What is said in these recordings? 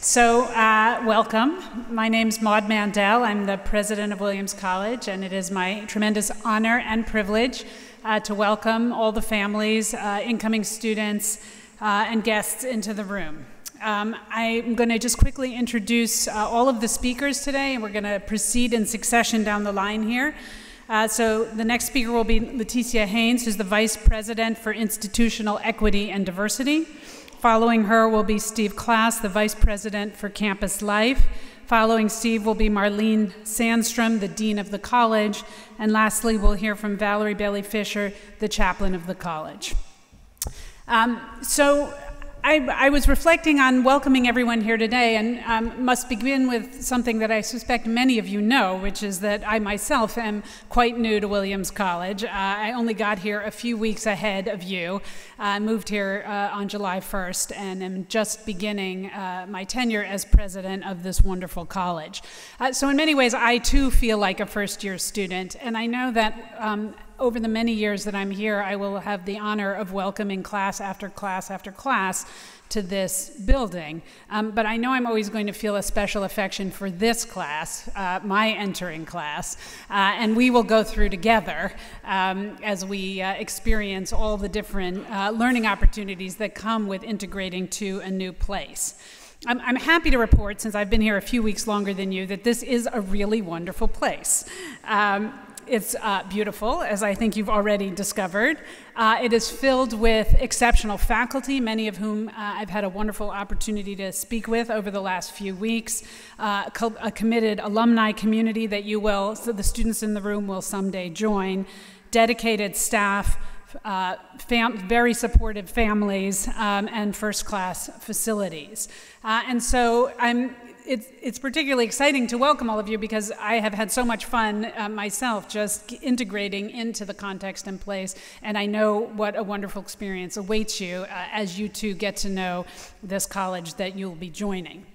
Welcome. My name's Maud Mandel. I'm the president of Williams College, and it is my tremendous honor and privilege to welcome all the families, incoming students, and guests into the room. I'm going to just quickly introduce all of the speakers today, and we're going to proceed in succession down the line here. So the next speaker will be Leticia, who's the Vice President for Institutional Equity and Diversity. Following her will be Steve Klass, the Vice President for Campus Life. Following Steve will be Marlene Sandstrom, the Dean of the College. And lastly, we'll hear from Valerie Bayley Fisher, the Chaplain of the College. I was reflecting on welcoming everyone here today, and must begin with something that I suspect many of you know, which is that I myself am quite new to Williams College. I only got here a few weeks ahead of you. I moved here on July 1st and am just beginning my tenure as president of this wonderful college. So in many ways, I too feel like a first-year student, and I know that over the many years that I'm here, I will have the honor of welcoming class after class after class to this building. But I know I'm always going to feel a special affection for this class, my entering class, and we will go through together as we experience all the different learning opportunities that come with integrating to a new place. I'm happy to report, since I've been here a few weeks longer than you, that this is a really wonderful place. It's beautiful, as I think you've already discovered. It is filled with exceptional faculty, many of whom I've had a wonderful opportunity to speak with over the last few weeks, a committed alumni community that so the students in the room will someday join, dedicated staff, very supportive families, and first-class facilities. And so it's particularly exciting to welcome all of you because I have had so much fun myself just integrating into the context and place, and I know what a wonderful experience awaits you as you two get to know this college that you'll be joining.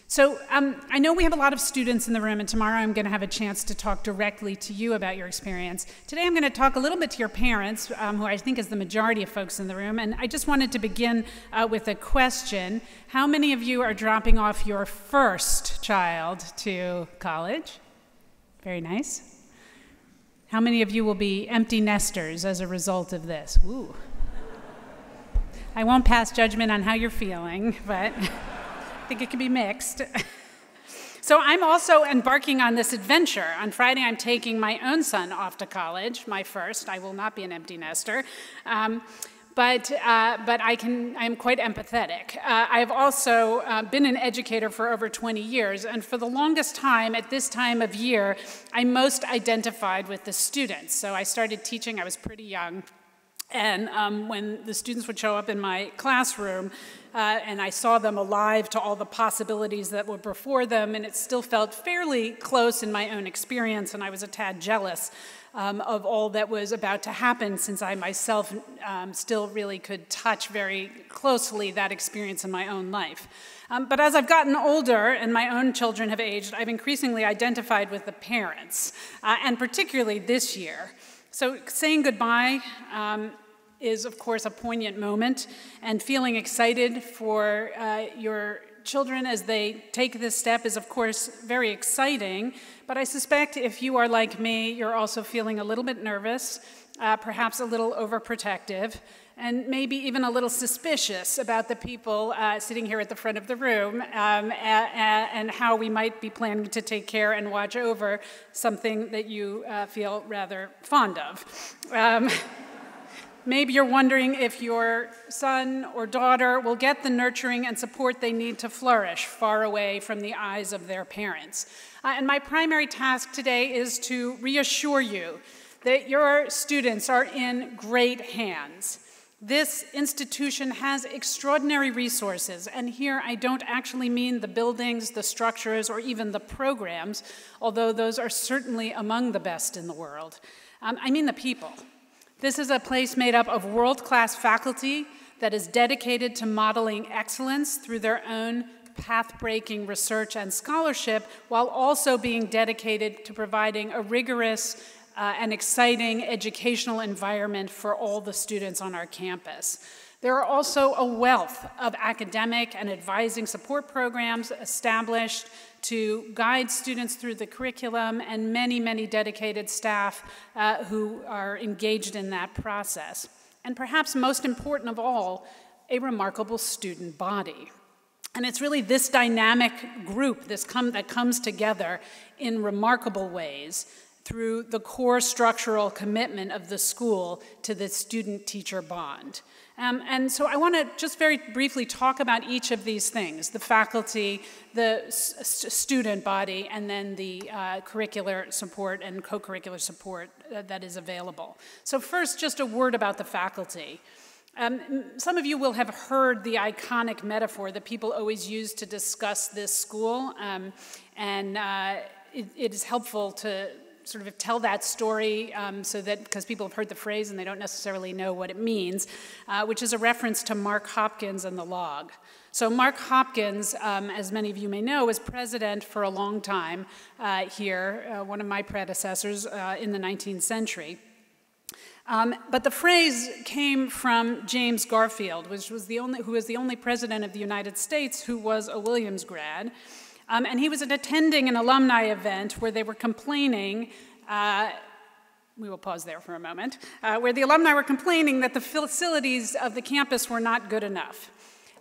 So I know we have a lot of students in the room, and tomorrow I'm going to have a chance to talk directly to you about your experience. Today I'm going to talk a little bit to your parents, who I think is the majority of folks in the room, and I just wanted to begin with a question. How many of you are dropping off your first child to college? Very nice. How many of you will be empty nesters as a result of this? Ooh. I won't pass judgment on how you're feeling, but I think it can be mixed. So I'm also embarking on this adventure. On Friday, I'm taking my own son off to college, my first. I will not be an empty nester. But I am quite empathetic. I've also been an educator for over 20 years, and for the longest time, at this time of year, I most identified with the students. So I started teaching, I was pretty young. And when the students would show up in my classroom, and I saw them alive to all the possibilities that were before them, and it still felt fairly close in my own experience, and I was a tad jealous of all that was about to happen, since I myself still really could touch very closely that experience in my own life. But as I've gotten older and my own children have aged, I've increasingly identified with the parents, and particularly this year. So saying goodbye is, of course, a poignant moment, and feeling excited for your children as they take this step is, of course, very exciting. But I suspect if you are like me, you're also feeling a little bit nervous, perhaps a little overprotective, and maybe even a little suspicious about the people sitting here at the front of the room and how we might be planning to take care and watch over something that you feel rather fond of. Maybe you're wondering if your son or daughter will get the nurturing and support they need to flourish far away from the eyes of their parents. And my primary task today is to reassure you that your students are in great hands. This institution has extraordinary resources, and here I don't actually mean the buildings, the structures, or even the programs, although those are certainly among the best in the world. I mean the people. This is a place made up of world-class faculty that is dedicated to modeling excellence through their own path-breaking research and scholarship, while also being dedicated to providing a rigorous and exciting educational environment for all the students on our campus. There are also a wealth of academic and advising support programs established to guide students through the curriculum, and many, many dedicated staff who are engaged in that process. And perhaps most important of all, a remarkable student body. And it's really this dynamic group that comes together in remarkable ways through the core structural commitment of the school to the student-teacher bond. And so I want to just very briefly talk about each of these things: the faculty, the student body, and then the curricular support and co-curricular support that is available. So first, just a word about the faculty. Some of you will have heard the iconic metaphor that people always use to discuss this school, it is helpful to sort of tell that story so that, because people have heard the phrase and they don't necessarily know what it means, which is a reference to Mark Hopkins and the log. So Mark Hopkins, as many of you may know, was president for a long time here, one of my predecessors in the 19th century. But the phrase came from James Garfield, who was the only president of the United States who was a Williams grad. And he was attending an alumni event where they were complaining, we will pause there for a moment, where the alumni were complaining that the facilities of the campus were not good enough.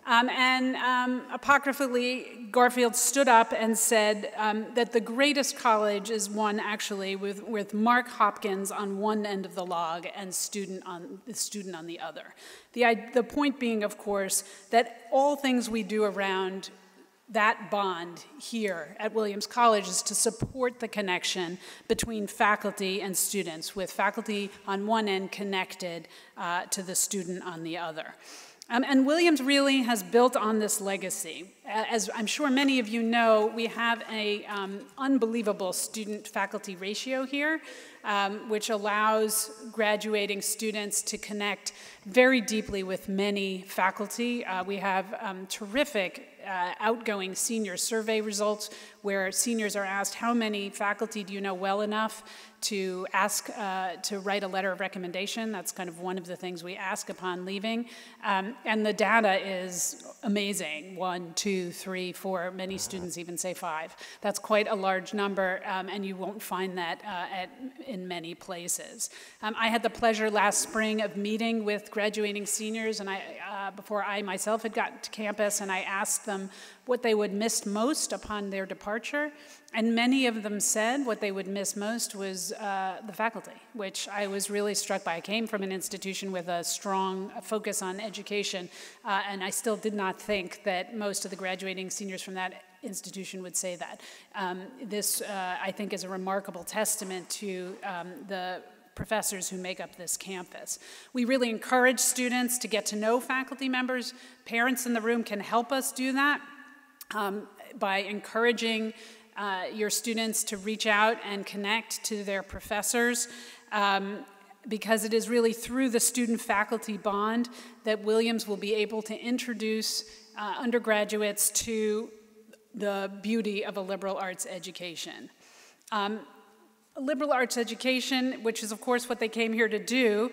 Apocryphally, Garfield stood up and said that the greatest college is one actually with Mark Hopkins on one end of the log and the student on the other. The point being, of course, that all things we do around that bond here at Williams College is to support the connection between faculty and students, with faculty on one end connected to the student on the other. And Williams really has built on this legacy. As I'm sure many of you know, we have an unbelievable student-faculty ratio here, which allows graduating students to connect very deeply with many faculty. We have terrific outgoing senior survey results where seniors are asked, how many faculty do you know well enough to ask to write a letter of recommendation? That's kind of one of the things we ask upon leaving. And the data is amazing. 1, 2, 3, 4, many students even say 5. That's quite a large number, and you won't find that in many places. I had the pleasure last spring of meeting with graduating seniors, and before I myself had gotten to campus, and I asked them what they would miss most upon their departure. And many of them said what they would miss most was the faculty, which I was really struck by. I came from an institution with a strong focus on education, and I still did not think that most of the graduating seniors from that institution would say that. This, I think, is a remarkable testament to the professors who make up this campus. We really encourage students to get to know faculty members. Parents in the room can help us do that by encouraging your students to reach out and connect to their professors, because it is really through the student-faculty bond that Williams will be able to introduce undergraduates to the beauty of a liberal arts education. A liberal arts education, which is of course what they came here to do,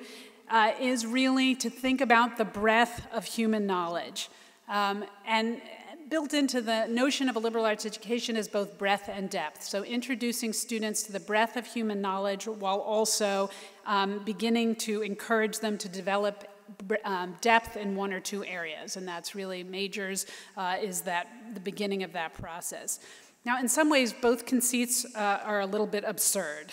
is really to think about the breadth of human knowledge. And built into the notion of a liberal arts education is both breadth and depth. So introducing students to the breadth of human knowledge while also beginning to encourage them to develop depth in one or two areas. And that's really majors, is that the beginning of that process. Now, in some ways, both conceits are a little bit absurd.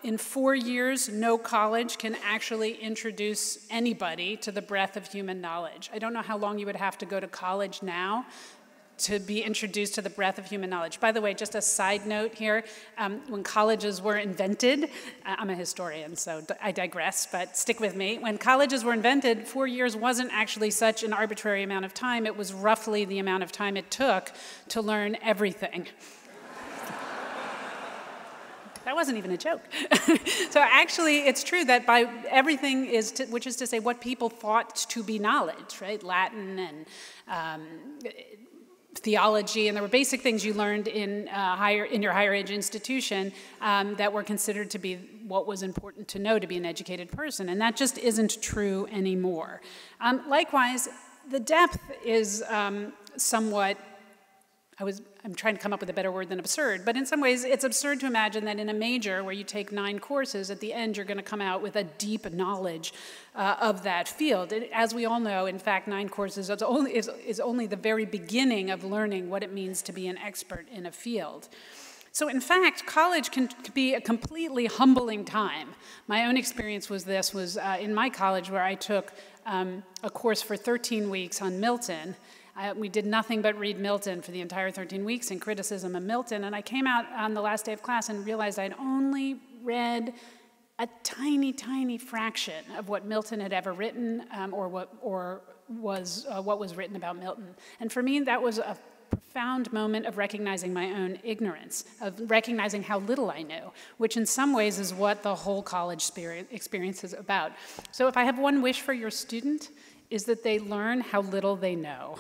In 4 years, no college can actually introduce anybody to the breadth of human knowledge. I don't know how long you would have to go to college now to be introduced to the breadth of human knowledge. By the way, just a side note here, when colleges were invented, I'm a historian, so I digress, but stick with me. When colleges were invented, 4 years wasn't actually such an arbitrary amount of time. It was roughly the amount of time it took to learn everything. That wasn't even a joke. So actually, it's true that by everything is, which is to say what people thought to be knowledge, right? Latin and theology, and there were basic things you learned in your higher ed institution that were considered to be what was important to know to be an educated person, and that just isn't true anymore. Likewise, the depth is somewhat, I'm trying to come up with a better word than absurd, but in some ways it's absurd to imagine that in a major where you take 9 courses, at the end you're going to come out with a deep knowledge of that field. As we all know, in fact, 9 courses is only the very beginning of learning what it means to be an expert in a field. So in fact, college can be a completely humbling time. My own experience was in my college where I took a course for 13 weeks on Milton. We did nothing but read Milton for the entire 13 weeks in criticism of Milton, and I came out on the last day of class and realized I'd only read a tiny, tiny fraction of what Milton had ever written or what was written about Milton. And for me, that was a profound moment of recognizing my own ignorance, of recognizing how little I knew, which in some ways is what the whole college experience is about. So if I have one wish for your student, is that they learn how little they know.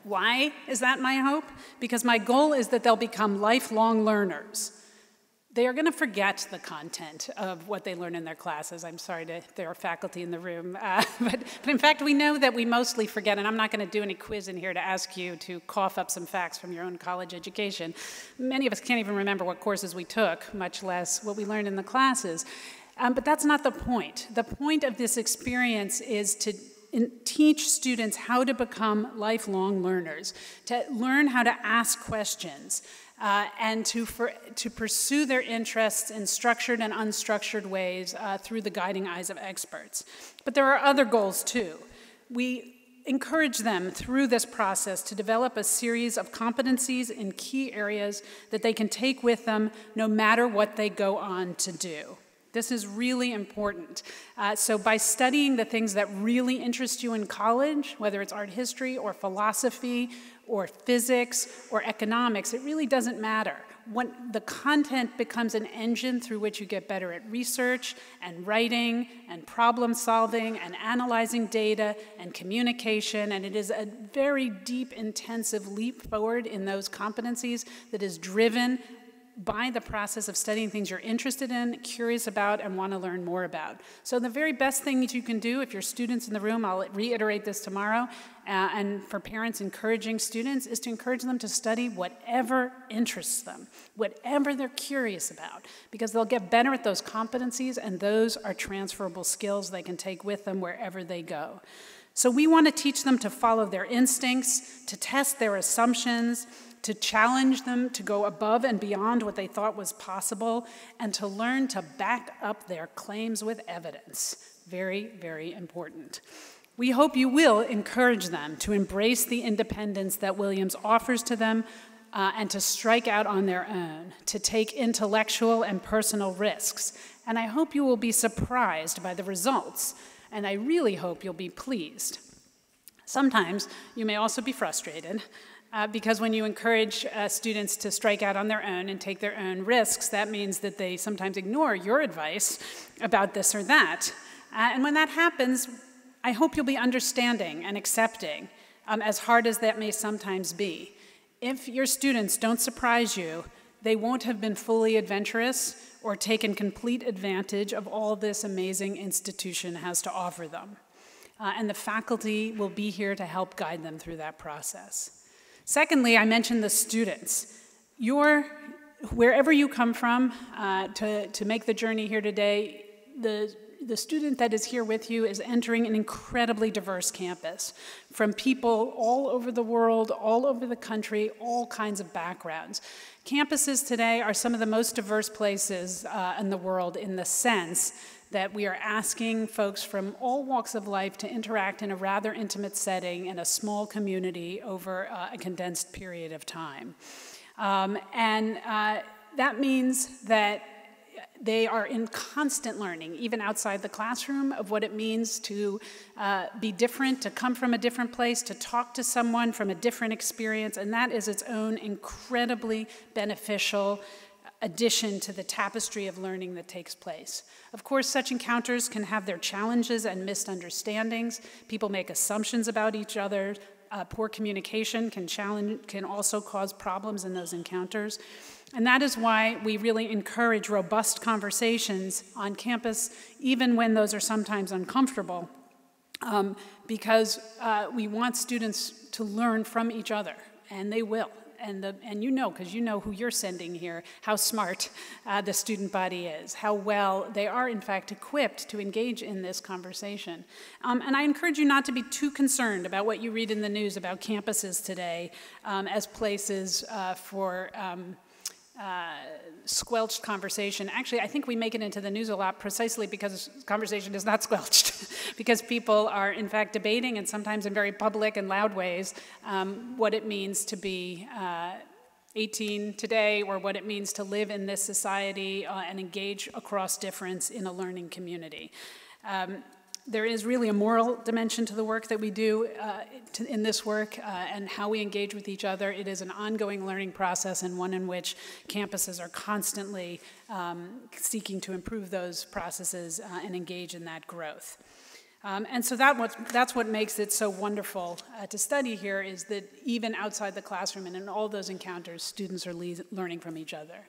Why is that my hope? Because my goal is that they'll become lifelong learners. They are going to forget the content of what they learn in their classes. I'm sorry if there are faculty in the room. But in fact, we know that we mostly forget, and I'm not going to do any quiz in here to ask you to cough up some facts from your own college education. Many of us can't even remember what courses we took, much less what we learned in the classes. But that's not the point. The point of this experience is to teach students how to become lifelong learners, to learn how to ask questions, and to pursue their interests in structured and unstructured ways through the guiding eyes of experts. But there are other goals too. We encourage them through this process to develop a series of competencies in key areas that they can take with them no matter what they go on to do. This is really important. So by studying the things that really interest you in college, whether it's art history or philosophy or physics or economics, it really doesn't matter. When the content becomes an engine through which you get better at research and writing and problem solving and analyzing data and communication, and it is a very deep, intensive leap forward in those competencies that is driven by the process of studying things you're interested in, curious about, and want to learn more about. So the very best thing that you can do, if your students in the room, I'll reiterate this tomorrow, and for parents encouraging students, is to encourage them to study whatever interests them, whatever they're curious about, because they'll get better at those competencies, and those are transferable skills they can take with them wherever they go. So we want to teach them to follow their instincts, to test their assumptions, to challenge them to go above and beyond what they thought was possible, and to learn to back up their claims with evidence. Very, very important. We hope you will encourage them to embrace the independence that Williams offers to them and to strike out on their own, to take intellectual and personal risks. And I hope you will be surprised by the results, and I really hope you'll be pleased. Sometimes you may also be frustrated, because when you encourage students to strike out on their own and take their own risks, that means that they sometimes ignore your advice about this or that. And when that happens, I hope you'll be understanding and accepting, as hard as that may sometimes be. If your students don't surprise you, they won't have been fully adventurous or taken complete advantage of all this amazing institution has to offer them. And the faculty will be here to help guide them through that process. Secondly, I mentioned the students. Wherever you come from to make the journey here today, the student that is here with you is entering an incredibly diverse campus from people all over the world, all over the country, all kinds of backgrounds. Campuses today are some of the most diverse places in the world in the sense that we are asking folks from all walks of life to interact in a rather intimate setting in a small community over a condensed period of time. That means that they are in constant learning, even outside the classroom, of what it means to be different, to come from a different place, to talk to someone from a different experience, and that is its own incredibly beneficial addition to the tapestry of learning that takes place. Of course, such encounters can have their challenges and misunderstandings. People make assumptions about each other, poor communication can also cause problems in those encounters. And that is why we really encourage robust conversations on campus, even when those are sometimes uncomfortable, because we want students to learn from each other, and they will. And you know, because you know who you're sending here, how smart the student body is, how well they are, in fact, equipped to engage in this conversation. And I encourage you not to be too concerned about what you read in the news about campuses today as places for squelched conversation. Actually, I think we make it into the news a lot precisely because conversation is not squelched, because people are, in fact, debating, and sometimes in very public and loud ways, what it means to be 18 today, or what it means to live in this society and engage across difference in a learning community. There is really a moral dimension to the work that we do in this work and how we engage with each other. It is an ongoing learning process, and one in which campuses are constantly seeking to improve those processes and engage in that growth. And so that's what makes it so wonderful to study here, is that even outside the classroom and in all those encounters, students are learning from each other.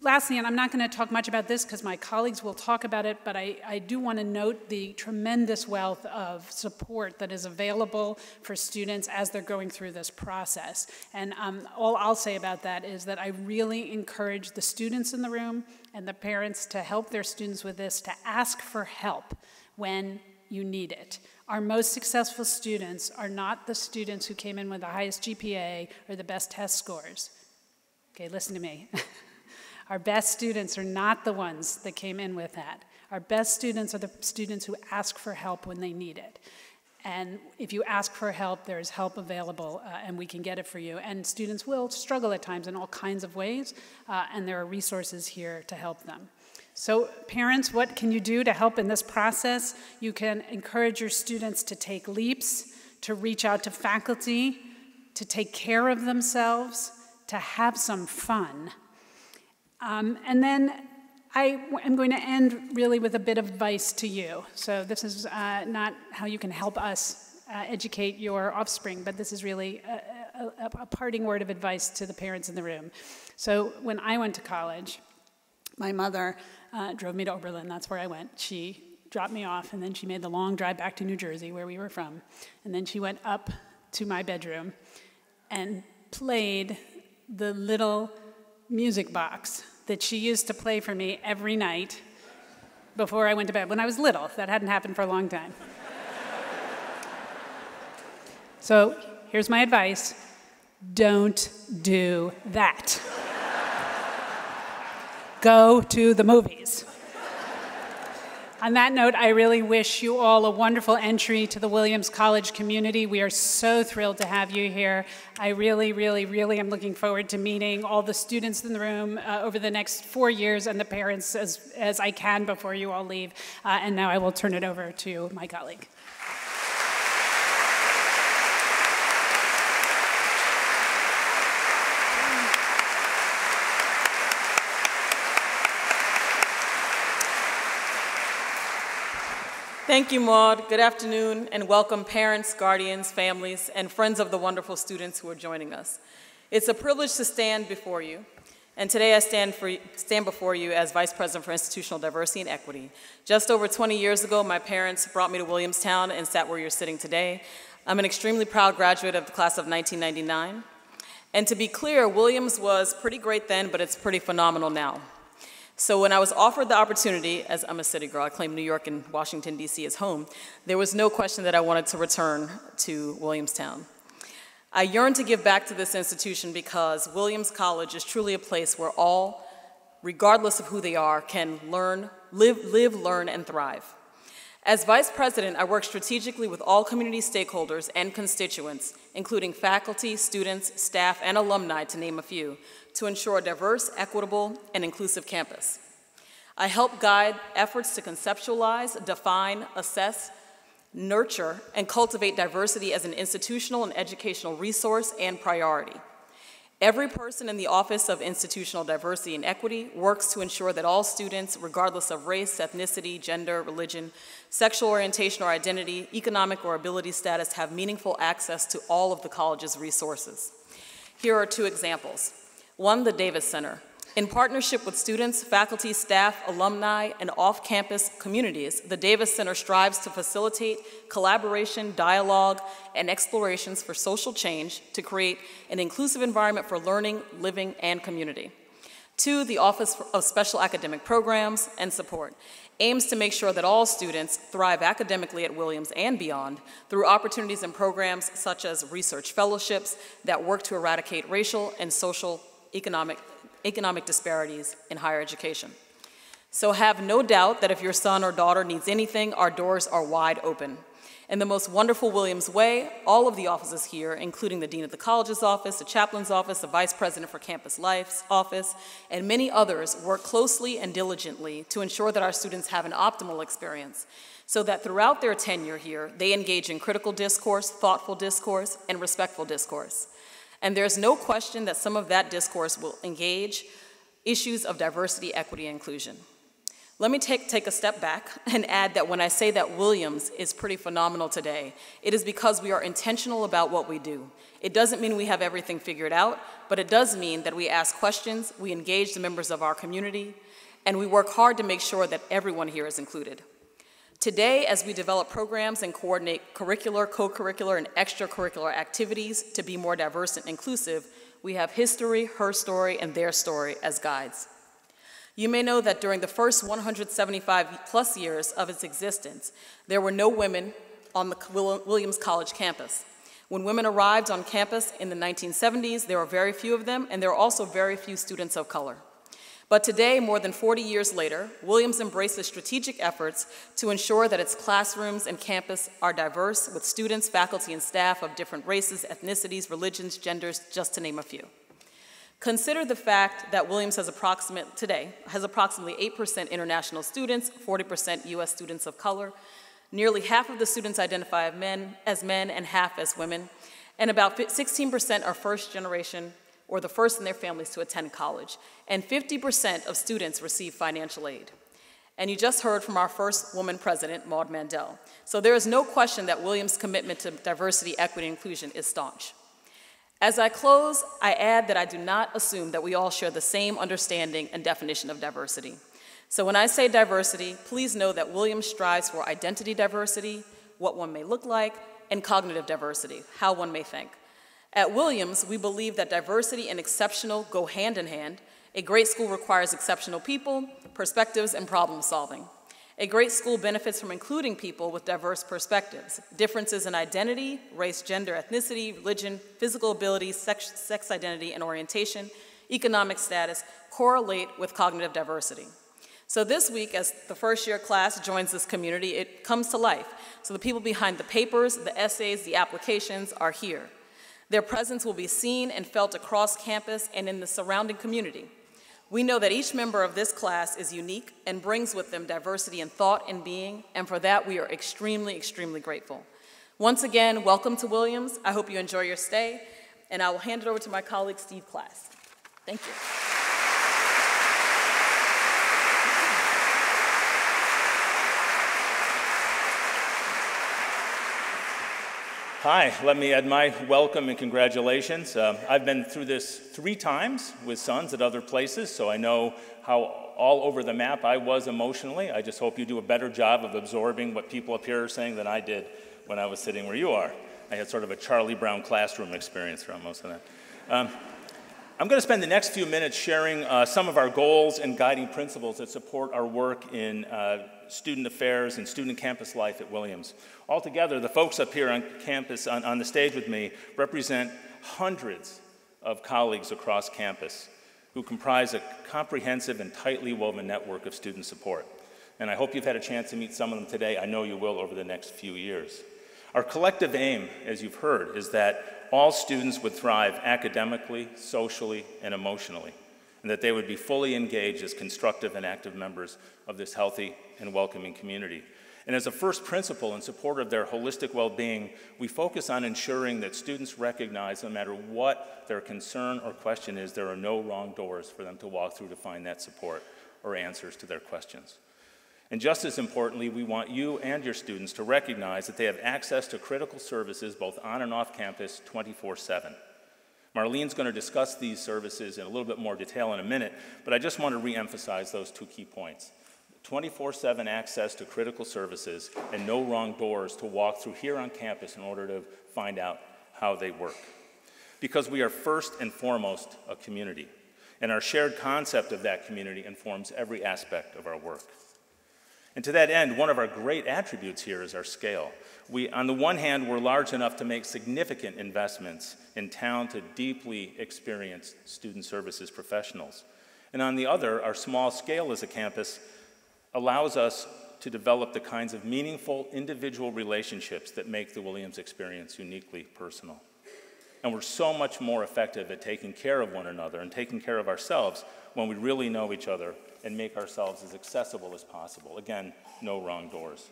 Lastly, and I'm not going to talk much about this because my colleagues will talk about it, but I do want to note the tremendous wealth of support that is available for students as they're going through this process. And all I'll say about that is that I really encourage the students in the room and the parents to help their students with this, to ask for help when you need it. Our most successful students are not the students who came in with the highest GPA or the best test scores. Okay, listen to me. Our best students are not the ones that came in with that. Our best students are the students who ask for help when they need it. And if you ask for help, there is help available, and we can get it for you. And students will struggle at times in all kinds of ways, and there are resources here to help them. So parents, what can you do to help in this process? You can encourage your students to take leaps, to reach out to faculty, to take care of themselves, to have some fun. And then I am going to end really with a bit of advice to you. So this is not how you can help us educate your offspring, but this is really a parting word of advice to the parents in the room. So when I went to college, my mother drove me to Oberlin. That's where I went. She dropped me off, and then she made the long drive back to New Jersey, where we were from. And then she went up to my bedroom and played the little music box that she used to play for me every night before I went to bed. When I was little, that hadn't happened for a long time. So here's my advice: don't do that. Go to the movies. On that note, I really wish you all a wonderful entry to the Williams College community. We are so thrilled to have you here. I really, really, really am looking forward to meeting all the students in the room over the next 4 years, and the parents as I can before you all leave. And now I will turn it over to my colleague. Thank you, Maude. Good afternoon, and welcome parents, guardians, families, and friends of the wonderful students who are joining us. It's a privilege to stand before you, and today I stand before you as Vice President for Institutional Diversity and Equity. Just over 20 years ago, my parents brought me to Williamstown and sat where you're sitting today. I'm an extremely proud graduate of the class of 1999. And to be clear, Williams was pretty great then, but it's pretty phenomenal now. So when I was offered the opportunity, as I'm a city girl, I claim New York and Washington, D.C. as home, there was no question that I wanted to return to Williamstown. I yearn to give back to this institution because Williams College is truly a place where all, regardless of who they are, can live, learn, and thrive. As Vice President, I work strategically with all community stakeholders and constituents, including faculty, students, staff, and alumni, to name a few, to ensure a diverse, equitable, and inclusive campus. I help guide efforts to conceptualize, define, assess, nurture, and cultivate diversity as an institutional and educational resource and priority. Every person in the Office of Institutional Diversity and Equity works to ensure that all students, regardless of race, ethnicity, gender, religion, sexual orientation or identity, economic or ability status, have meaningful access to all of the college's resources. Here are two examples. One, the Davis Center. In partnership with students, faculty, staff, alumni, and off-campus communities, the Davis Center strives to facilitate collaboration, dialogue, and explorations for social change to create an inclusive environment for learning, living, and community. Two, the Office of Special Academic Programs and Support aims to make sure that all students thrive academically at Williams and beyond through opportunities and programs such as research fellowships that work to eradicate racial and social economic disparities in higher education. So have no doubt that if your son or daughter needs anything, our doors are wide open. In the most wonderful Williams way, all of the offices here, including the Dean of the College's office, the Chaplain's office, the Vice President for Campus Life's office, and many others work closely and diligently to ensure that our students have an optimal experience, so that throughout their tenure here, they engage in critical discourse, thoughtful discourse, and respectful discourse. And there's no question that some of that discourse will engage issues of diversity, equity, and inclusion. Let me take a step back and add that when I say that Williams is pretty phenomenal today, it is because we are intentional about what we do. It doesn't mean we have everything figured out, but it does mean that we ask questions, we engage the members of our community, and we work hard to make sure that everyone here is included. Today, as we develop programs and coordinate curricular, co-curricular, and extracurricular activities to be more diverse and inclusive, we have history, her story, and their story as guides. You may know that during the first 175 plus years of its existence, there were no women on the Williams College campus. When women arrived on campus in the 1970s, there were very few of them, and there were also very few students of color. But today, more than 40 years later, Williams embraces strategic efforts to ensure that its classrooms and campus are diverse with students, faculty, and staff of different races, ethnicities, religions, genders, just to name a few. Consider the fact that Williams today has approximately 8% international students, 40% US students of color. Nearly half of the students identify as men and half as women, and about 16% are first generation or the first in their families to attend college, and 50% of students receive financial aid. And you just heard from our first woman president, Maud Mandel. So there is no question that Williams' commitment to diversity, equity, and inclusion is staunch. As I close, I add that I do not assume that we all share the same understanding and definition of diversity. So when I say diversity, please know that Williams strives for identity diversity, what one may look like, and cognitive diversity, how one may think. At Williams, we believe that diversity and exceptional go hand in hand. A great school requires exceptional people, perspectives, and problem solving. A great school benefits from including people with diverse perspectives. Differences in identity, race, gender, ethnicity, religion, physical ability, sex identity, and orientation, economic status correlate with cognitive diversity. So this week, as the first-year class joins this community, it comes to life. So the people behind the papers, the essays, the applications are here. Their presence will be seen and felt across campus and in the surrounding community. We know that each member of this class is unique and brings with them diversity in thought and being, and for that we are extremely, extremely grateful. Once again, welcome to Williams. I hope you enjoy your stay, and I will hand it over to my colleague, Steve Klass. Thank you. Hi, let me add my welcome and congratulations. I've been through this 3 times with sons at other places, so I know how all over the map I was emotionally. I just hope you do a better job of absorbing what people up here are saying than I did when I was sitting where you are. I had sort of a Charlie Brown classroom experience for most of that. I'm going to spend the next few minutes sharing some of our goals and guiding principles that support our work in student affairs and student campus life at Williams. Altogether, the folks up here on campus, on the stage with me, represent hundreds of colleagues across campus who comprise a comprehensive and tightly woven network of student support. And I hope you've had a chance to meet some of them today. I know you will over the next few years. Our collective aim, as you've heard, is that all students would thrive academically, socially, and emotionally, and that they would be fully engaged as constructive and active members of this healthy and welcoming community. And as a first principle in support of their holistic well-being, we focus on ensuring that students recognize no matter what their concern or question is, there are no wrong doors for them to walk through to find that support or answers to their questions. And just as importantly, we want you and your students to recognize that they have access to critical services both on and off campus 24/7. Marlene's going to discuss these services in a little bit more detail in a minute, but I just want to re-emphasize those two key points. 24/7 access to critical services and no wrong doors to walk through here on campus in order to find out how they work. Because we are first and foremost a community, and our shared concept of that community informs every aspect of our work. And to that end, one of our great attributes here is our scale. On the one hand, we're large enough to make significant investments in talented, deeply experienced student services professionals. And on the other, our small scale as a campus allows us to develop the kinds of meaningful individual relationships that make the Williams experience uniquely personal. And we're so much more effective at taking care of one another and taking care of ourselves when we really know each other and make ourselves as accessible as possible. Again, no wrong doors.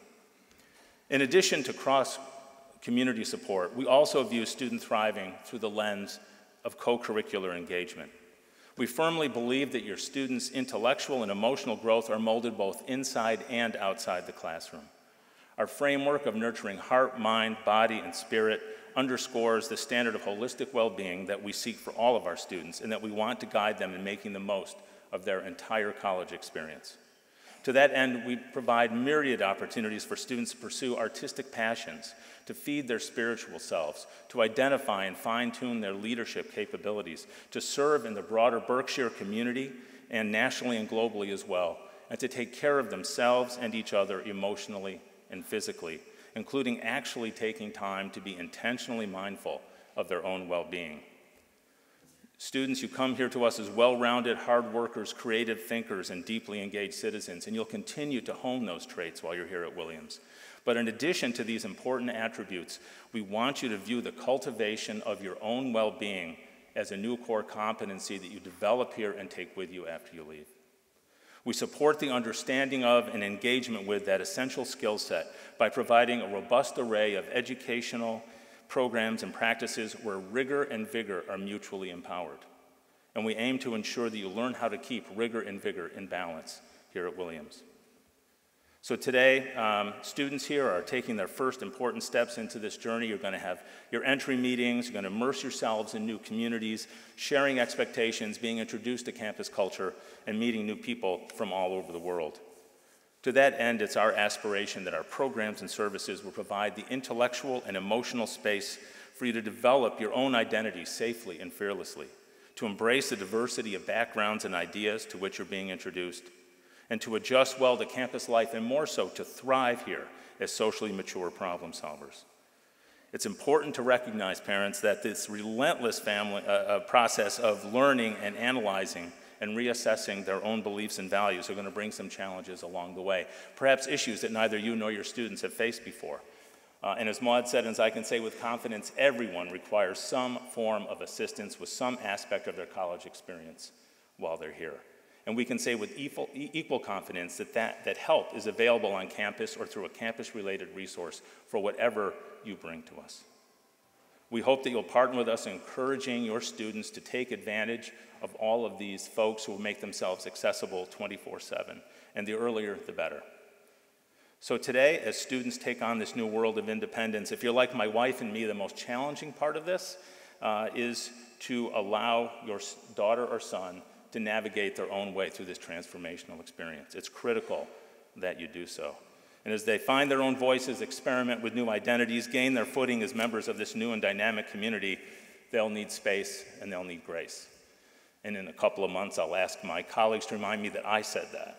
In addition to cross-community support, we also view student thriving through the lens of co-curricular engagement. We firmly believe that your students' intellectual and emotional growth are molded both inside and outside the classroom. Our framework of nurturing heart, mind, body, and spirit underscores the standard of holistic well-being that we seek for all of our students and that we want to guide them in making the most of their entire college experience. To that end, we provide myriad opportunities for students to pursue artistic passions, to feed their spiritual selves, to identify and fine-tune their leadership capabilities, to serve in the broader Berkshire community and nationally and globally as well, and to take care of themselves and each other emotionally and physically, including actually taking time to be intentionally mindful of their own well-being. Students, you come here to us as well-rounded, hard workers, creative thinkers, and deeply engaged citizens, and you'll continue to hone those traits while you're here at Williams. But in addition to these important attributes, we want you to view the cultivation of your own well-being as a new core competency that you develop here and take with you after you leave. We support the understanding of and engagement with that essential skill set by providing a robust array of educational programs and practices where rigor and vigor are mutually empowered. And we aim to ensure that you learn how to keep rigor and vigor in balance here at Williams. So today, students here are taking their first important steps into this journey. You're going to have your entry meetings, you're going to immerse yourselves in new communities, sharing expectations, being introduced to campus culture, and meeting new people from all over the world. To that end, it's our aspiration that our programs and services will provide the intellectual and emotional space for you to develop your own identity safely and fearlessly, to embrace the diversity of backgrounds and ideas to which you're being introduced, and to adjust well to campus life, and more so, to thrive here as socially mature problem solvers. It's important to recognize, parents, that this relentless process of learning and analyzing and reassessing their own beliefs and values are going to bring some challenges along the way, perhaps issues that neither you nor your students have faced before. And as Maud said, and as I can say with confidence, everyone requires some form of assistance with some aspect of their college experience while they're here. And we can say with equal confidence that help is available on campus or through a campus-related resource for whatever you bring to us. We hope that you'll partner with us in encouraging your students to take advantage of all of these folks who will make themselves accessible 24/7, and the earlier, the better. So today, as students take on this new world of independence, if you're like my wife and me, the most challenging part of this is to allow your daughter or son to navigate their own way through this transformational experience. It's critical that you do so. And as they find their own voices, experiment with new identities, gain their footing as members of this new and dynamic community, they'll need space and they'll need grace. And in a couple of months, I'll ask my colleagues to remind me that I said that.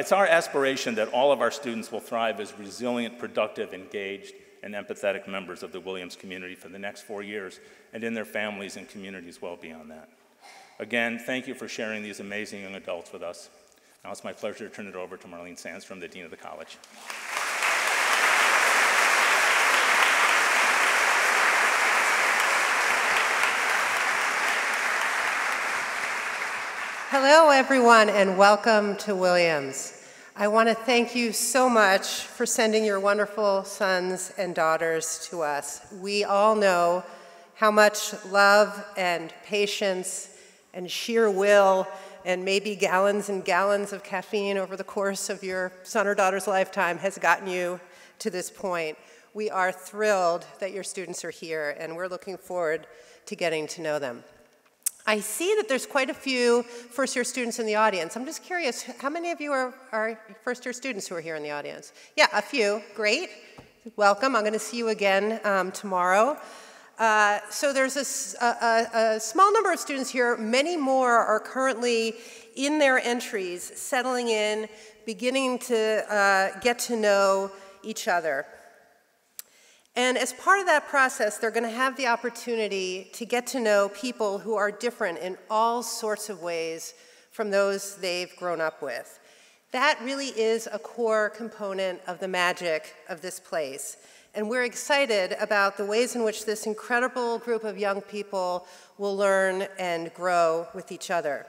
It's our aspiration that all of our students will thrive as resilient, productive, engaged, and empathetic members of the Williams community for the next 4 years, and in their families and communities well beyond that. Again, thank you for sharing these amazing young adults with us. Now it's my pleasure to turn it over to Marlene Sandstrom, the Dean of the College. Hello, everyone, and welcome to Williams. I want to thank you so much for sending your wonderful sons and daughters to us. We all know how much love and patience and sheer will and maybe gallons and gallons of caffeine over the course of your son or daughter's lifetime has gotten you to this point. We are thrilled that your students are here, and we're looking forward to getting to know them. I see that there's quite a few first-year students in the audience. I'm just curious, how many of you are first-year students who are here in the audience? Yeah, a few. Great. Welcome. I'm going to see you again tomorrow. So there's a small number of students here. Many more are currently in their entries, settling in, beginning to get to know each other. And as part of that process, they're going to have the opportunity to get to know people who are different in all sorts of ways from those they've grown up with. That really is a core component of the magic of this place. And we're excited about the ways in which this incredible group of young people will learn and grow with each other.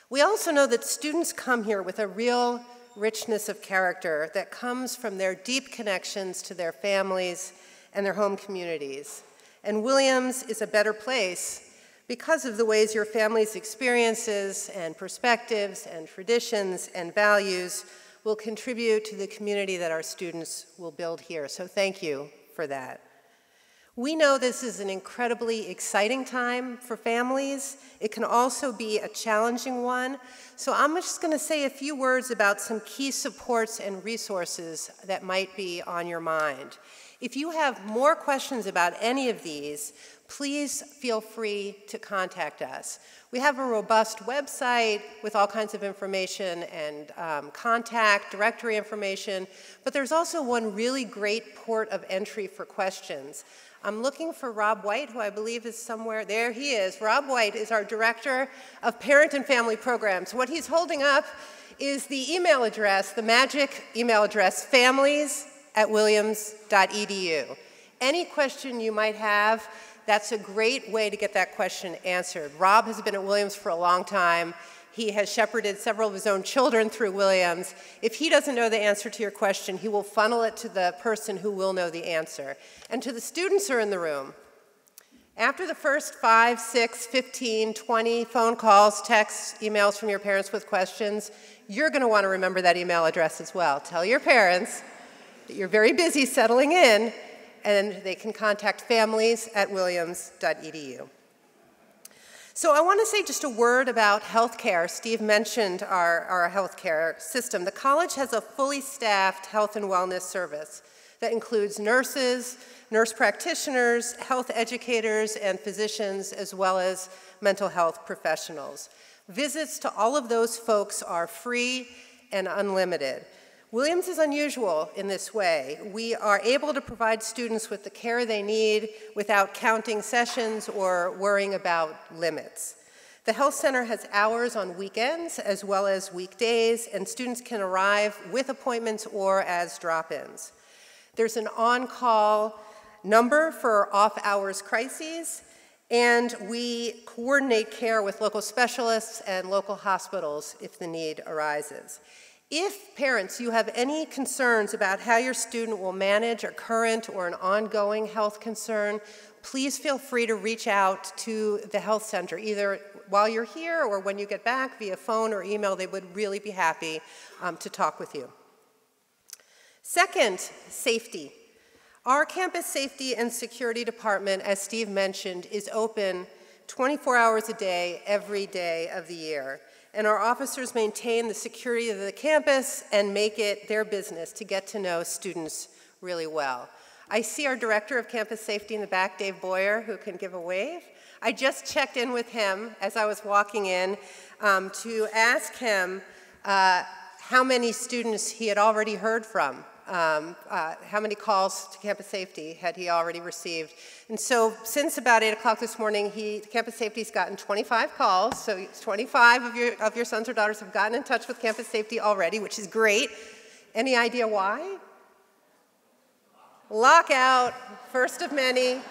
We also know that students come here with a real richness of character that comes from their deep connections to their families and their home communities. And Williams is a better place because of the ways your family's experiences and perspectives and traditions and values will contribute to the community that our students will build here. So thank you for that. We know this is an incredibly exciting time for families. It can also be a challenging one. So I'm just going to say a few words about some key supports and resources that might be on your mind. If you have more questions about any of these, please feel free to contact us. We have a robust website with all kinds of information and contact, directory information, but there's also one really great port of entry for questions. I'm looking for Rob White, who I believe is somewhere. There he is. Rob White is our Director of Parent and Family Programs. What he's holding up is the email address, the magic email address, families@williams.edu. Any question you might have, that's a great way to get that question answered. Rob has been at Williams for a long time. He has shepherded several of his own children through Williams. If he doesn't know the answer to your question, he will funnel it to the person who will know the answer. And to the students who are in the room, after the first 5, 6, 15, 20 phone calls, texts, emails from your parents with questions, you're going to want to remember that email address as well. Tell your parents that you're very busy settling in, and they can contact families@williams.edu. So I want to say just a word about healthcare. Steve mentioned our healthcare system. The college has a fully staffed health and wellness service that includes nurses, nurse practitioners, health educators, and physicians, as well as mental health professionals. Visits to all of those folks are free and unlimited. Williams is unusual in this way. We are able to provide students with the care they need without counting sessions or worrying about limits. The health center has hours on weekends as well as weekdays, and students can arrive with appointments or as drop-ins. There's an on-call number for off-hours crises, and we coordinate care with local specialists and local hospitals if the need arises. If, parents, you have any concerns about how your student will manage a current or an ongoing health concern, please feel free to reach out to the health center, either while you're here or when you get back via phone or email. They would really be happy to talk with you. Second, safety. Our campus safety and security department, as Steve mentioned, is open 24 hours a day, every day of the year. And our officers maintain the security of the campus and make it their business to get to know students really well. I see our Director of Campus Safety in the back, Dave Boyer, who can give a wave. I just checked in with him as I was walking in to ask him how many students he had already heard from. How many calls to campus safety had he already received. And so since about 8 o'clock this morning, campus safety's gotten 25 calls, so 25 of your sons or daughters have gotten in touch with campus safety already, which is great. Any idea why? Lockout, first of many.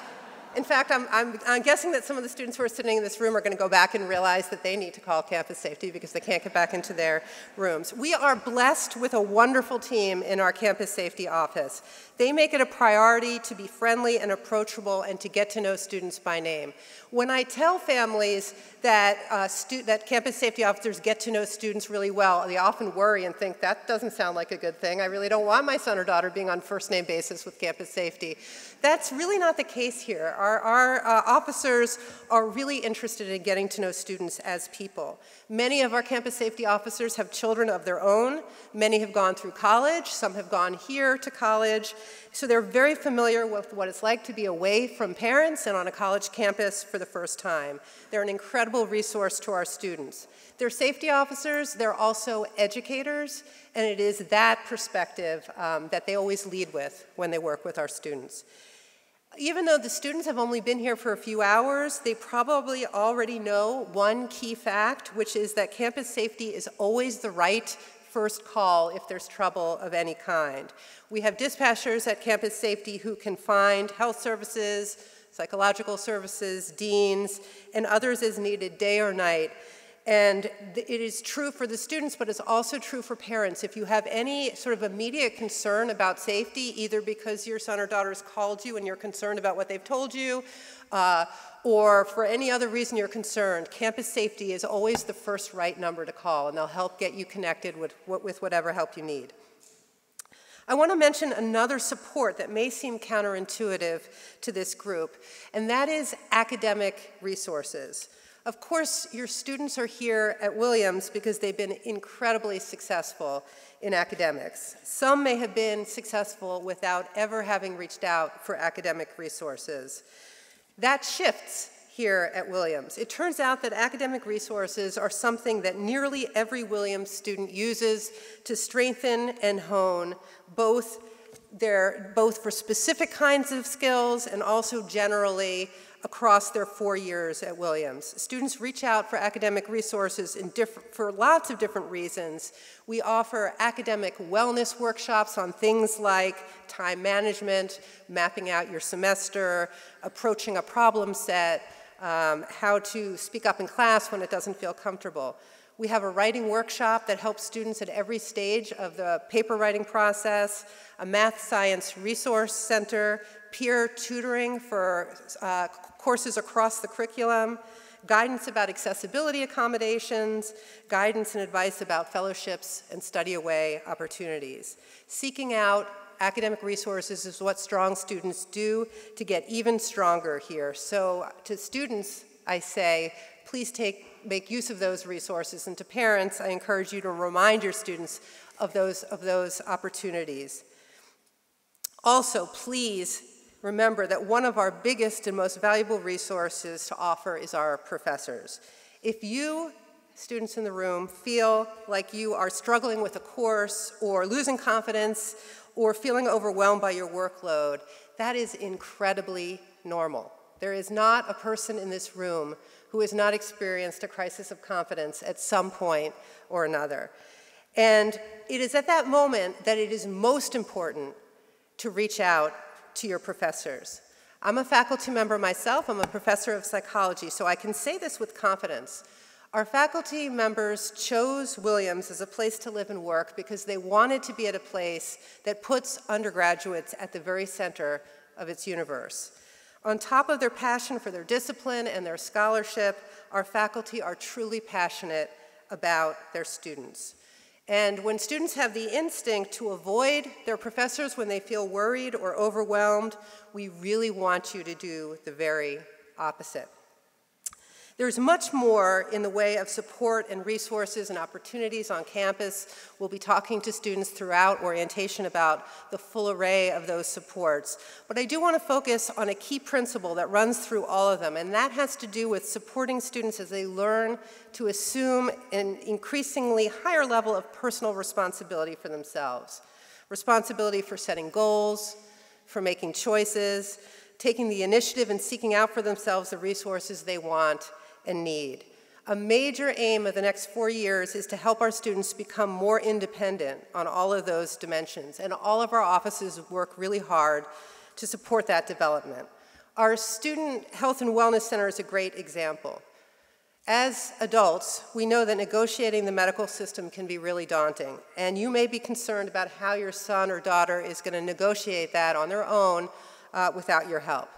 In fact, I'm guessing that some of the students who are sitting in this room are going to go back and realize that they need to call campus safety because they can't get back into their rooms. We are blessed with a wonderful team in our campus safety office. They make it a priority to be friendly and approachable and to get to know students by name. When I tell families that, that campus safety officers get to know students really well, they often worry and think, that doesn't sound like a good thing. I really don't want my son or daughter being on first name basis with campus safety. That's really not the case here. Our officers are really interested in getting to know students as people. Many of our campus safety officers have children of their own. Many have gone through college. Some have gone here to college. So they're very familiar with what it's like to be away from parents and on a college campus for the first time. They're an incredible resource to our students. They're safety officers. They're also educators. And it is that perspective that they always lead with when they work with our students. Even though the students have only been here for a few hours, they probably already know one key fact, which is that campus safety is always the right first call if there's trouble of any kind. We have dispatchers at campus safety who can find health services, psychological services, deans, and others as needed day or night. And it is true for the students, but it's also true for parents. If you have any sort of immediate concern about safety, either because your son or daughter has called you and you're concerned about what they've told you, or for any other reason you're concerned, campus safety is always the first right number to call, and they'll help get you connected with whatever help you need. I want to mention another support that may seem counterintuitive to this group, and that is academic resources. Of course, your students are here at Williams because they've been incredibly successful in academics. Some may have been successful without ever having reached out for academic resources. That shifts here at Williams. It turns out that academic resources are something that nearly every Williams student uses to strengthen and hone both for specific kinds of skills and also generally across their 4 years at Williams. Students reach out for academic resources for lots of different reasons. We offer academic wellness workshops on things like time management, mapping out your semester, approaching a problem set, how to speak up in class when it doesn't feel comfortable. We have a writing workshop that helps students at every stage of the paper writing process, a math science resource center, peer tutoring for courses across the curriculum, guidance about accessibility accommodations, guidance and advice about fellowships and study away opportunities. Seeking out academic resources is what strong students do to get even stronger here. So to students, I say, please make use of those resources, and to parents, I encourage you to remind your students of those opportunities. Also, please remember that one of our biggest and most valuable resources to offer is our professors. If you, students in the room, feel like you are struggling with a course or losing confidence or feeling overwhelmed by your workload, that is incredibly normal. There is not a person in this room who has not experienced a crisis of confidence at some point or another. And it is at that moment that it is most important to reach out to your professors. I'm a faculty member myself. I'm a professor of psychology, so I can say this with confidence. Our faculty members chose Williams as a place to live and work because they wanted to be at a place that puts undergraduates at the very center of its universe. On top of their passion for their discipline and their scholarship, our faculty are truly passionate about their students. And when students have the instinct to avoid their professors when they feel worried or overwhelmed, we really want you to do the very opposite. There's much more in the way of support and resources and opportunities on campus. We'll be talking to students throughout orientation about the full array of those supports. But I do want to focus on a key principle that runs through all of them, and that has to do with supporting students as they learn to assume an increasingly higher level of personal responsibility for themselves. Responsibility for setting goals, for making choices, taking the initiative and seeking out for themselves the resources they want and need. A major aim of the next 4 years is to help our students become more independent on all of those dimensions, and all of our offices work really hard to support that development. Our Student Health and Wellness Center is a great example. As adults, we know that negotiating the medical system can be really daunting, and you may be concerned about how your son or daughter is going to negotiate that on their own without your help.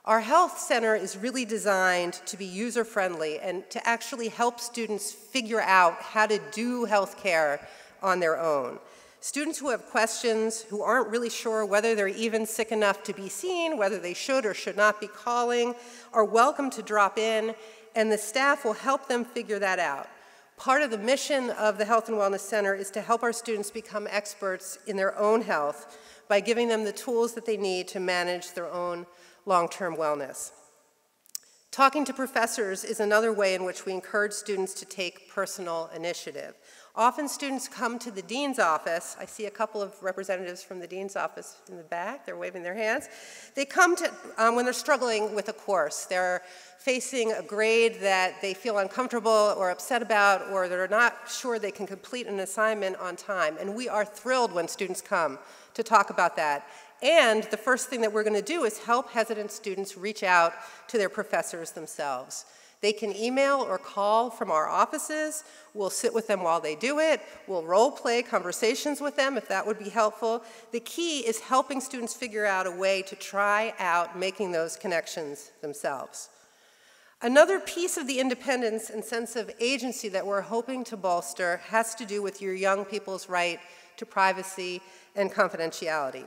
Our health center is really designed to be user-friendly and to actually help students figure out how to do healthcare on their own. Students who have questions, who aren't really sure whether they're even sick enough to be seen, whether they should or should not be calling, are welcome to drop in, and the staff will help them figure that out. Part of the mission of the Health and Wellness Center is to help our students become experts in their own health by giving them the tools that they need to manage their own long-term wellness. Talking to professors is another way in which we encourage students to take personal initiative. Often students come to the dean's office. I see a couple of representatives from the dean's office in the back. They're waving their hands. They come to when they're struggling with a course. They're facing a grade that they feel uncomfortable or upset about, or they're not sure they can complete an assignment on time. And we are thrilled when students come to talk about that. And the first thing that we're going to do is help hesitant students reach out to their professors themselves. They can email or call from our offices. We'll sit with them while they do it. We'll role play conversations with them if that would be helpful. The key is helping students figure out a way to try out making those connections themselves. Another piece of the independence and sense of agency that we're hoping to bolster has to do with your young people's right to privacy and confidentiality.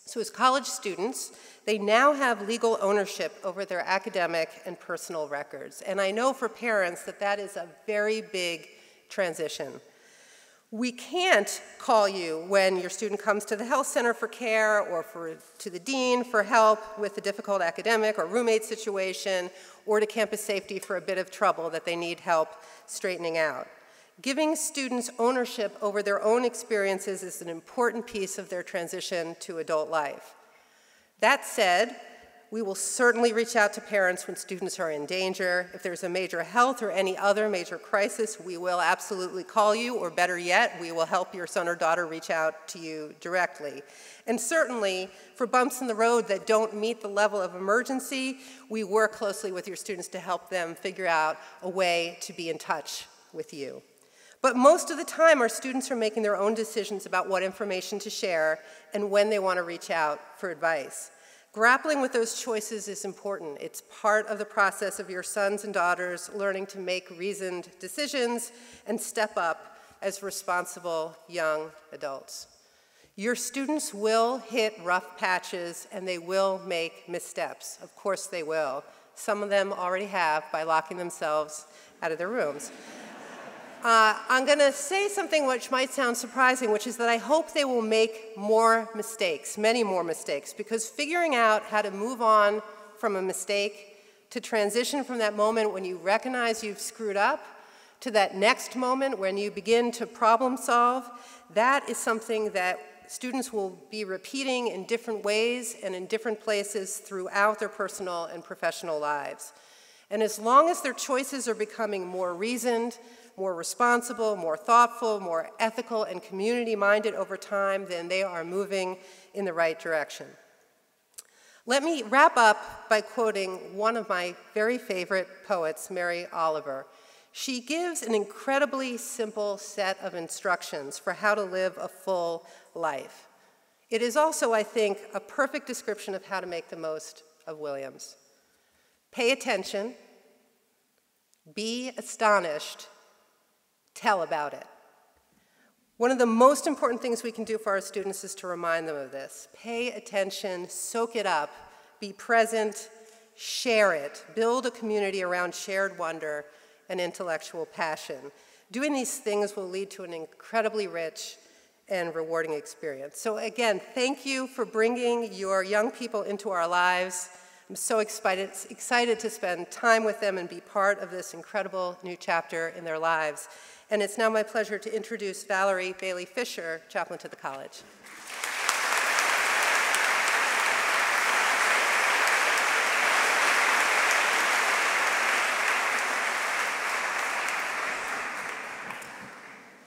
So as college students, they now have legal ownership over their academic and personal records. And I know for parents that that is a very big transition. We can't call you when your student comes to the health center for care or to the dean for help with a difficult academic or roommate situation or to campus safety for a bit of trouble that they need help straightening out. Giving students ownership over their own experiences is an important piece of their transition to adult life. That said, we will certainly reach out to parents when students are in danger. If there's a major health or any other major crisis, we will absolutely call you, or better yet, we will help your son or daughter reach out to you directly. And certainly, for bumps in the road that don't meet the level of emergency, we work closely with your students to help them figure out a way to be in touch with you. But most of the time, our students are making their own decisions about what information to share and when they want to reach out for advice. Grappling with those choices is important. It's part of the process of your sons and daughters learning to make reasoned decisions and step up as responsible young adults. Your students will hit rough patches and they will make missteps. Of course they will. Some of them already have by locking themselves out of their rooms. I'm going to say something which might sound surprising, which is that I hope they will make more mistakes, many more mistakes, because figuring out how to move on from a mistake, to transition from that moment when you recognize you've screwed up, to that next moment when you begin to problem solve, that is something that students will be repeating in different ways and in different places throughout their personal and professional lives. And as long as their choices are becoming more reasoned, more responsible, more thoughtful, more ethical, and community-minded over time, then they are moving in the right direction. Let me wrap up by quoting one of my very favorite poets, Mary Oliver. She gives an incredibly simple set of instructions for how to live a full life. It is also, I think, a perfect description of how to make the most of Williams. Pay attention, be astonished, tell about it. One of the most important things we can do for our students is to remind them of this. Pay attention, soak it up, be present, share it, build a community around shared wonder and intellectual passion. Doing these things will lead to an incredibly rich and rewarding experience. So again, thank you for bringing your young people into our lives. I'm so excited to spend time with them and be part of this incredible new chapter in their lives. And it's now my pleasure to introduce Valerie Bayley Fisher, chaplain to the college.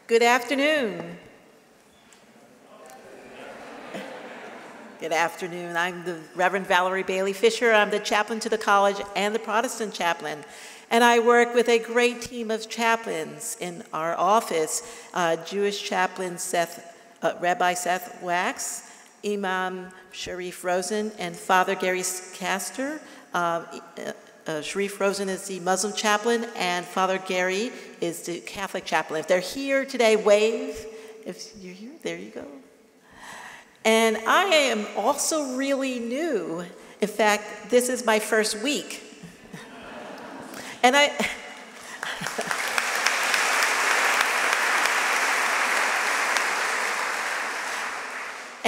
Good afternoon. Good afternoon. I'm the Reverend Valerie Bayley Fisher. I'm the chaplain to the college and the Protestant chaplain. And I work with a great team of chaplains in our office, Jewish chaplain Rabbi Seth Wax, Imam Sharif Rosen, and Father Gary Castor. Sharif Rosen is the Muslim chaplain, and Father Gary is the Catholic chaplain. If they're here today, wave. If you're here, there you go. And I am also really new. In fact, this is my first week. And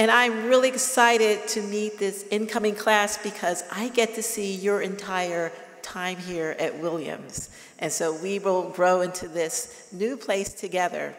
I'm really excited to meet this incoming class because I get to see your entire time here at Williams. And so we will grow into this new place together.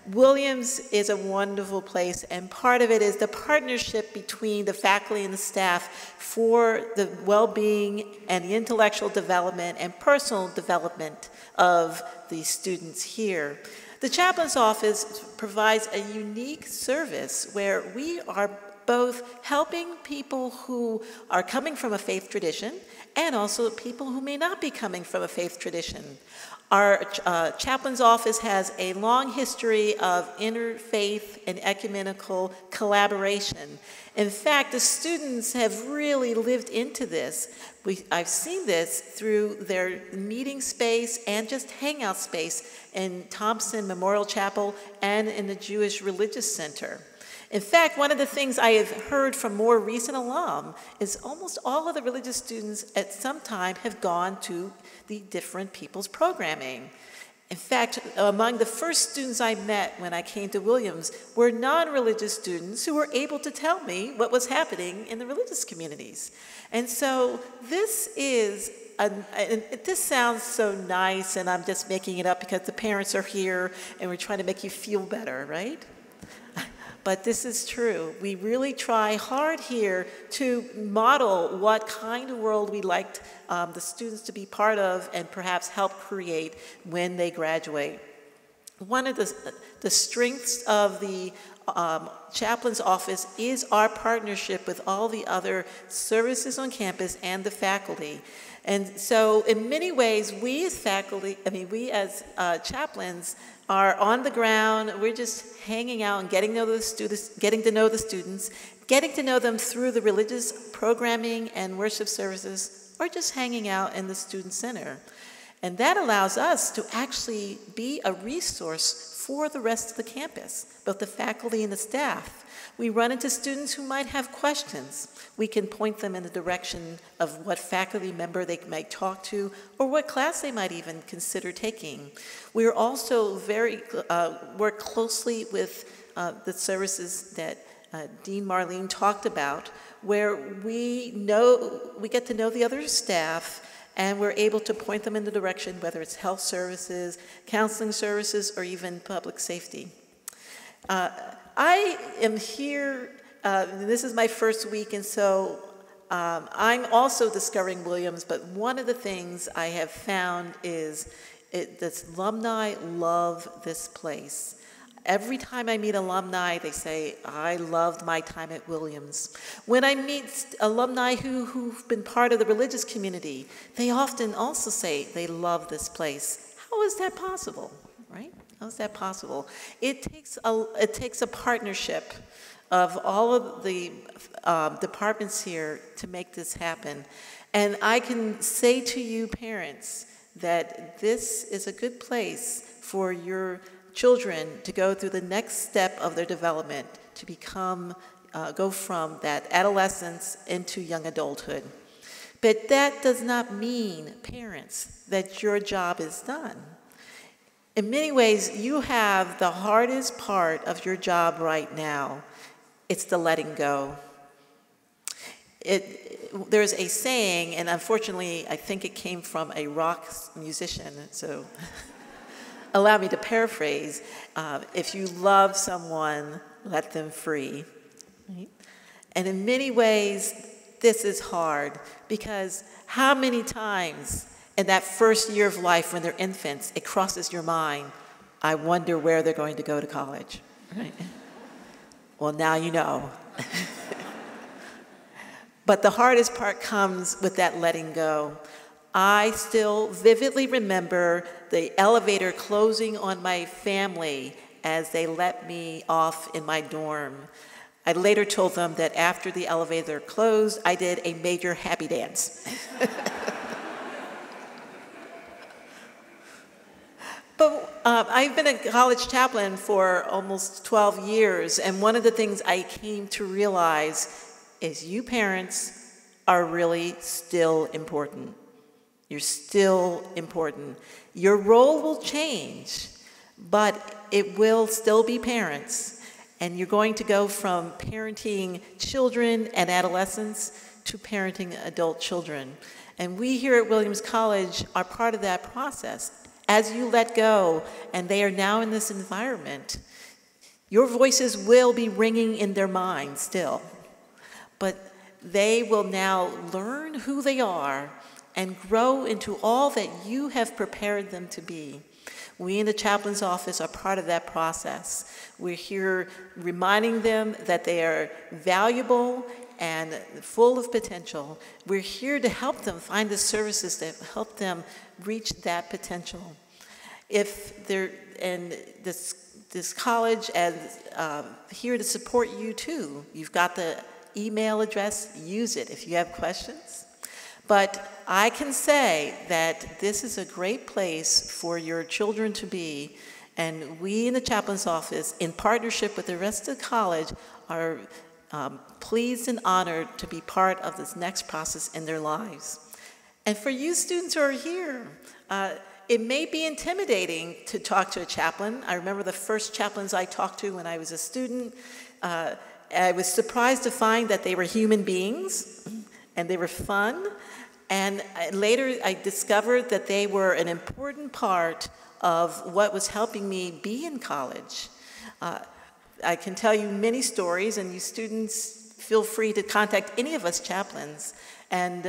Williams is a wonderful place, and part of it is the partnership between the faculty and the staff for the well-being and the intellectual development and personal development of the students here. The Chaplains Office provides a unique service where we are both helping people who are coming from a faith tradition and also people who may not be coming from a faith tradition. Our Chaplains Office has a long history of interfaith and ecumenical collaboration. In fact, the students have really lived into this. I've seen this through their meeting space and just hangout space in Thompson Memorial Chapel and in the Jewish Religious Center. In fact, one of the things I have heard from more recent alum is almost all of the religious students at some time have gone to the different people's programming. In fact, among the first students I met when I came to Williams were non-religious students who were able to tell me what was happening in the religious communities. And so this is, this sounds so nice, and I'm just making it up because the parents are here and we're trying to make you feel better, right? But this is true. We really try hard here to model what kind of world we like the students to be part of and perhaps help create when they graduate. One of the strengths of the Chaplain's Office is our partnership with all the other services on campus and the faculty. And so in many ways, we as faculty, we as chaplains are on the ground. We're just hanging out and getting to know the students, getting to know them through the religious programming and worship services, or just hanging out in the student center. And that allows us to actually be a resource for the rest of the campus, both the faculty and the staff. We run into students who might have questions. We can point them in the direction of what faculty member they might talk to or what class they might even consider taking. We are also work closely with the services that Dean Marlene talked about, where we get to know the other staff and we're able to point them in the direction, whether it's health services, counseling services, or even public safety. I am here, this is my first week, and so I'm also discovering Williams, but one of the things I have found is that alumni love this place. Every time I meet alumni, they say, I loved my time at Williams. When I meet alumni who've been part of the religious community, they often also say they love this place. How is that possible, right? How is that possible? It takes a partnership of all of the departments here to make this happen. And I can say to you parents that this is a good place for your children to go through the next step of their development, to go from that adolescence into young adulthood. But that does not mean, parents, that your job is done. In many ways, you have the hardest part of your job right now. It's the letting go. There's a saying, and unfortunately, I think it came from a rock musician, so allow me to paraphrase. If you love someone, let them free. Right? And in many ways, this is hard, because how many times in that first year of life when they're infants, it crosses your mind, I wonder where they're going to go to college. Right? Well, now you know. But the hardest part comes with that letting go. I still vividly remember the elevator closing on my family as they let me off in my dorm. I later told them that after the elevator closed, I did a major happy dance. But I've been a college chaplain for almost 12 years, and one of the things I came to realize is you parents are really still important. You're still important. Your role will change, but it will still be parents. And you're going to go from parenting children and adolescents to parenting adult children. And we here at Williams College are part of that process. As you let go, and they are now in this environment, your voices will be ringing in their minds still. But they will now learn who they are and grow into all that you have prepared them to be. We in the Chaplains Office are part of that process. We're here reminding them that they are valuable and full of potential. We're here to help them find the services that help them reach that potential. If they're in this college is here to support you too. You've got the email address, use it if you have questions. But I can say that this is a great place for your children to be, and we in the Chaplain's Office, in partnership with the rest of the college, are pleased and honored to be part of this next process in their lives. And for you students who are here, it may be intimidating to talk to a chaplain. I remember the first chaplains I talked to when I was a student. I was surprised to find that they were human beings, and they were fun. And later I discovered that they were an important part of what was helping me be in college. I can tell you many stories, and you students feel free to contact any of us chaplains, and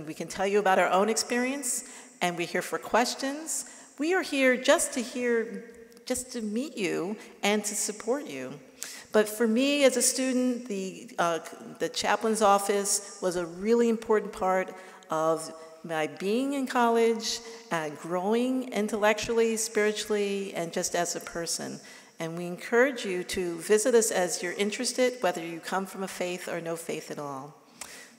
we can tell you about our own experience, and we're here for questions. We are here just to meet you and to support you. But for me as a student, the Chaplain's Office was a really important part of my being in college, growing intellectually, spiritually, and just as a person. And we encourage you to visit us as you're interested, whether you come from a faith or no faith at all.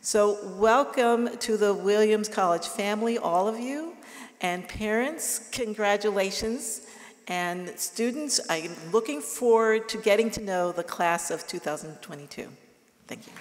So welcome to the Williams College family, all of you, and parents, congratulations. And students, I'm looking forward to getting to know the class of 2022. Thank you.